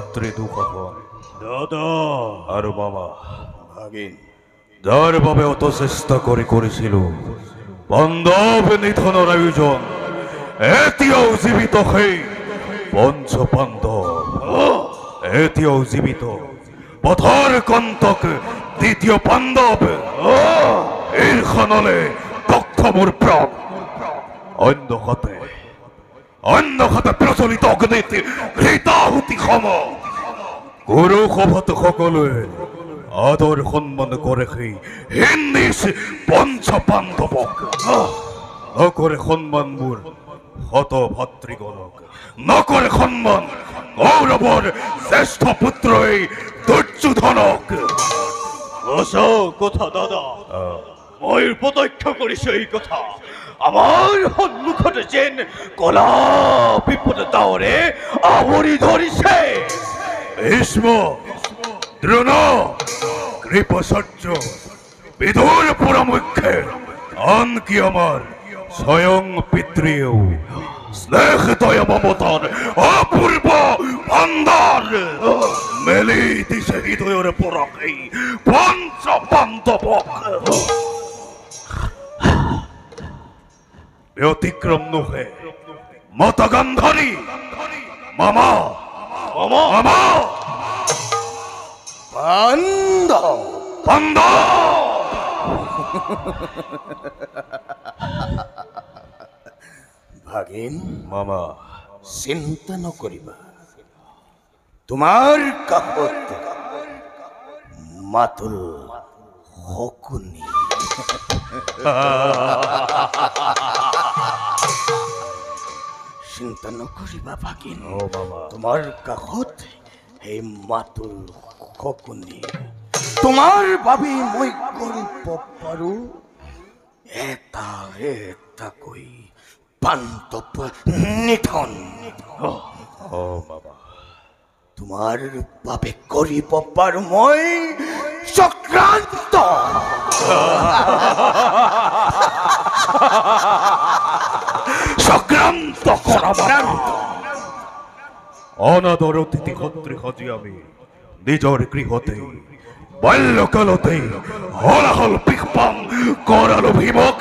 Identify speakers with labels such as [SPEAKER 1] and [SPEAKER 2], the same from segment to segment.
[SPEAKER 1] ভাতৃদুখন
[SPEAKER 2] দাদা
[SPEAKER 1] আৰু মামা
[SPEAKER 2] ভাগিন
[SPEAKER 1] যাৰ বাবে অত চেষ্টা কৰিছিল পাণ্ডৱ নিধনৰ আয়োজন এতিয়াও জীৱিত সেই পঞ্চ পাণ্ডৱ এতিয়াও জীৱিত পথৰ কণ্টক দ্বিতীয় পাণ্ডৱ ঈৰ্ষণলে দক্ষ মোৰ প্ৰাণ অন্যহাতে প্ৰচলিত অগ্নিত ঘৃতাহুতি সম গুৰু সভাত সকলোৱে আদৰ সন্মান কৰে সেই হিন্দিছ পঞ্চ পাণ্ডৱক নকৰে সন্মান মোৰ হত ভাতৃগণক নকৰে সন্মান কৌৰৱৰ জ্যেষ্ঠ পুত্ৰ এই দুৰ্যোধনক
[SPEAKER 2] কথা দাদা মই প্ৰত্যক্ষ কৰিছো এই কথা আমাৰ সন্মুখতে যেন কলা বিপদ ডাৱৰে আৱৰি ধৰিছে
[SPEAKER 1] ভীষ্ম দ্ৰোণ কৃপাচাৰ্য বিদুৰ পৰামুখ্যে আনকি আমাৰ স্বয়ং পিতৃয়েও স্নেহ দয়া মমতাৰ অপূৰ্ব ভাণ্ডাৰ মেলি দিছে হৃদয়ৰ পৰা সেই পঞ্চ পাণ্ডৱক ব্যতিক্ৰম নোহে মাতা গান্ধাৰী মামা মামা মামা
[SPEAKER 2] ভাগিন
[SPEAKER 1] মামা
[SPEAKER 2] চিন্তা নকৰিবা তোমাৰ কাষত মাতুল শকুনি চিন্তা নকৰিবা ভাগিন তোমাৰ কাষত সেই মাতুল শকুনি তোমাৰ বাবে মই কৰিব পাৰো এটা এটাকৈ পাণ্ডৱ নিধন তোমাৰ বাবে কৰিব পাৰো মই চক্ৰান্ত
[SPEAKER 1] চক্ৰান্ত অনাদৰ অতিথি সত্ৰী সাজি আমি নিজৰ গৃহতে বাল্যকালতে হলাহল পিকপাম কৰালো ভীমক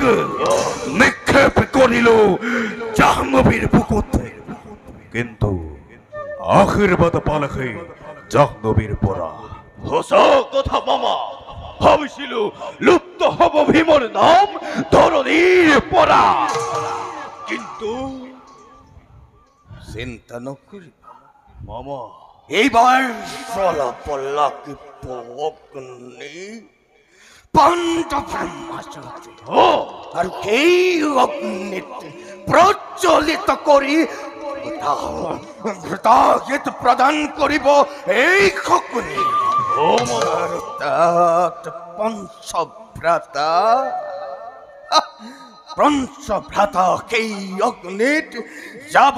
[SPEAKER 1] নিক্ষেপ কৰিলো জাহ্নবীৰ বুকুতে কিন্তু আশীৰ্বাদ পালে সেই জাহ্নবীৰ পৰা
[SPEAKER 2] সঁচা কথা মামা ভাবিছিলো লুপ্ত হব ভীমৰ নাম ধৰণীৰ পৰা কিন্তু চিন্তা নকৰিবা
[SPEAKER 1] মামা
[SPEAKER 2] এইবাৰ চলাপলাক পগ্নি পাণ্ডৱৰ মাজতে আৰু সেই অগ্নিত প্ৰজ্বলিত কৰি ঘৃতাহিত প্ৰদান কৰিব এই শকুনি আৰু তাত পঞ্চভ্ৰাতা সেই অগ্নিত যাব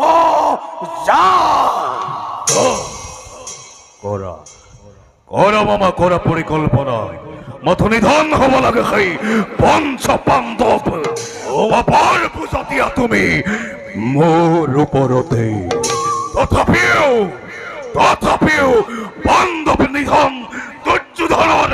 [SPEAKER 1] কৰা মামা কৰা পৰিকল্পনা মাথো নিধন হব লাগে সেই পঞ্চ পাণ্ডৱ বাবাৰ পূজা দিয়া তুমি মোৰ ওপৰতে তথাপিও পাণ্ডৱ নিধন দুৰ্যোধনৰ